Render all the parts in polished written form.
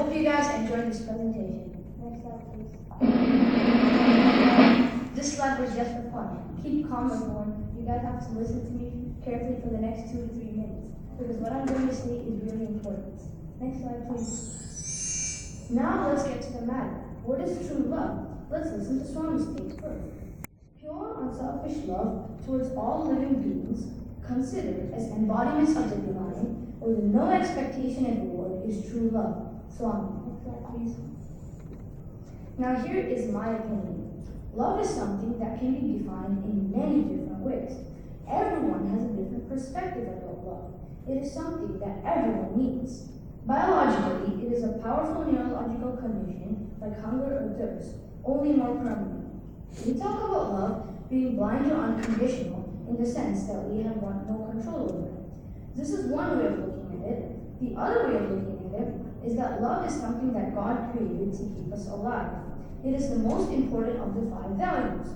hope you guys enjoyed this presentation. Next slide, please. This slide was just for fun. Keep calm, everyone. You guys have to listen to me carefully for the next 2 to 3 minutes, because what I'm going to say is really important. Next slide, please. Now let's get to the matter. What is true love? Let's listen to Swami's take first. Pure, unselfish love towards all living beings, considered as embodiments of the divine, with no expectation and reward, is true love. Swami, next slide, please. Now here is my opinion. Love is something that can be defined in many different ways. Everyone has a different perspective about love. It is something that everyone needs. Biologically, it is a powerful neurological condition like hunger or thirst, only more permanent. We talk about love being blind or unconditional in the sense that we have no control over it. This is one way of looking at it. The other way of looking at it is that love is something that God created to keep us alive. It is the most important of the 5 values.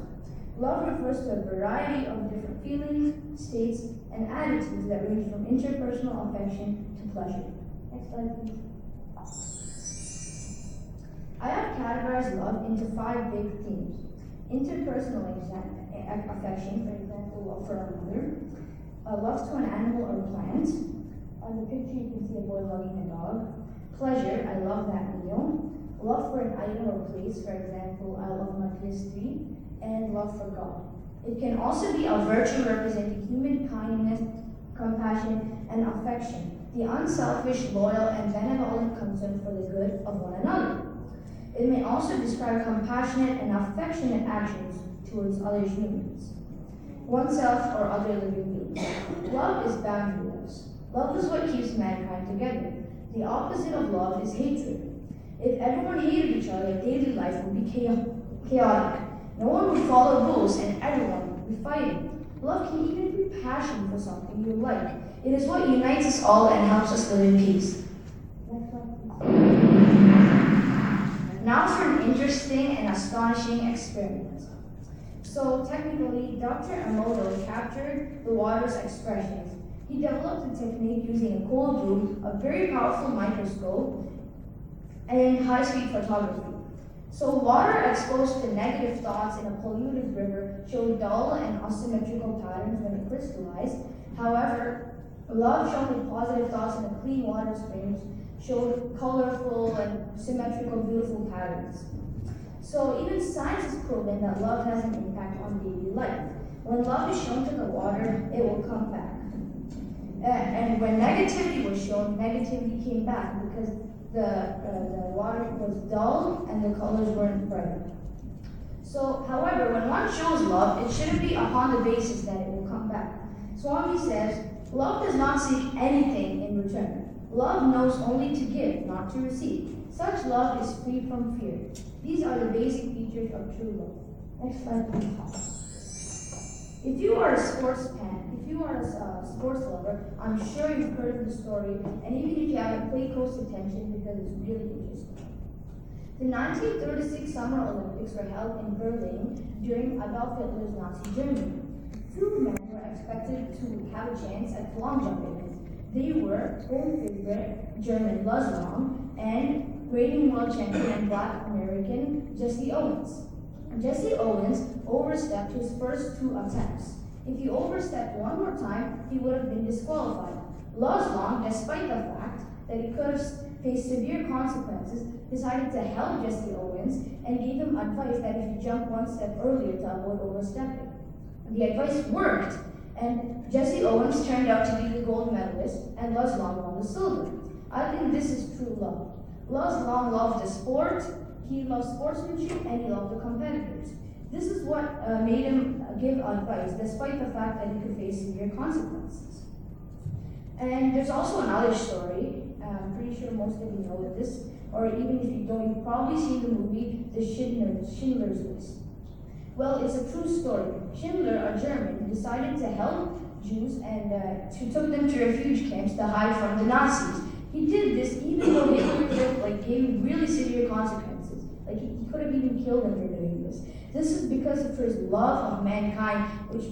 Love refers to a variety of different feelings, states, and attitudes that range from interpersonal affection to pleasure. Next slide, please. I have categorized love into 5 big themes. Interpersonal affection, for example, love for another, love to an animal or plant. On the picture you can see a boy hugging a dog. Pleasure, I love that meal. Love for an item or place, for example, I love my PS3, and love for God. It can also be a virtue representing human kindness, compassion, and affection, the unselfish, loyal, and benevolent concern for the good of one another. It may also describe compassionate and affectionate actions towards other humans, oneself or other living beings. Love is boundaryless. Love is what keeps mankind together. The opposite of love is hatred. If everyone hated each other, daily life would be chaotic. No one would follow rules and everyone would be fighting. Love can even be passion for something you like. It is what unites us all and helps us live in peace. Now for an interesting and astonishing experiment. So technically, Dr. Emoto captured the water's expressions. He developed a technique using a cold room, a very powerful microscope, and high-speed photography. So water exposed to negative thoughts in a polluted river showed dull and asymmetrical patterns when it crystallized. However, love shown with positive thoughts in a clean water springs showed colorful and symmetrical, beautiful patterns. So even science has proven that love has an impact on daily life. When love is shown to the water, it will come back. And when negativity was shown, negativity came back because the water was dull and the colors weren't bright. So, however, when one shows love, it shouldn't be upon the basis that it will come back. Swami says, love does not seek anything in return. Love knows only to give, not to receive. Such love is free from fear. These are the basic features of true love. Next slide, please. If you are a sports fan, if you are a sports lover, I'm sure you've heard of the story, and even if you haven't, pay close attention because it's really interesting. The 1936 Summer Olympics were held in Berlin during Adolf Hitler's Nazi Germany. 2 men were expected to have a chance at long jumping. They were gold favorite German Luz Long and reigning world champion and Black American Jesse Owens. Jesse Owens overstepped his first 2 attempts. If he overstepped one more time, he would have been disqualified. Luz Long, despite the fact that he could have faced severe consequences, decided to help Jesse Owens and gave him advice that if he jumped 1 step earlier to avoid overstepping. The advice worked, and Jesse Owens turned out to be the gold medalist, and Luz Long won the silver. I think this is true love. Luz Long loved the sport, he loved sportsmanship, and he loved the competitors. This is what made him give advice, despite the fact that he could face severe consequences. And there's also another story. I'm pretty sure most of you know this, or even if you don't, you've probably seen the movie The Schindler's List. Well, it's a true story. Schindler, a German, decided to help Jews and took them to refuge camps to hide from the Nazis. He did this even though Hitler gave him really severe consequences. He could have even killed him for doing this. This is because of his love of mankind, which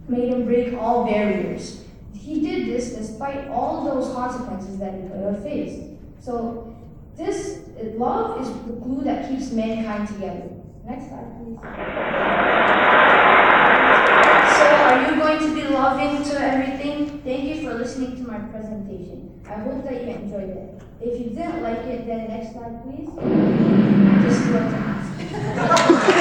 made him break all barriers. He did this despite all those consequences that he could have faced. So this love is the glue that keeps mankind together. Next slide, please. So, are you going to be loving to everything? Thank you for listening to my presentation. I hope that you enjoyed it. If you didn't like it, then next slide, please. Just go to ask.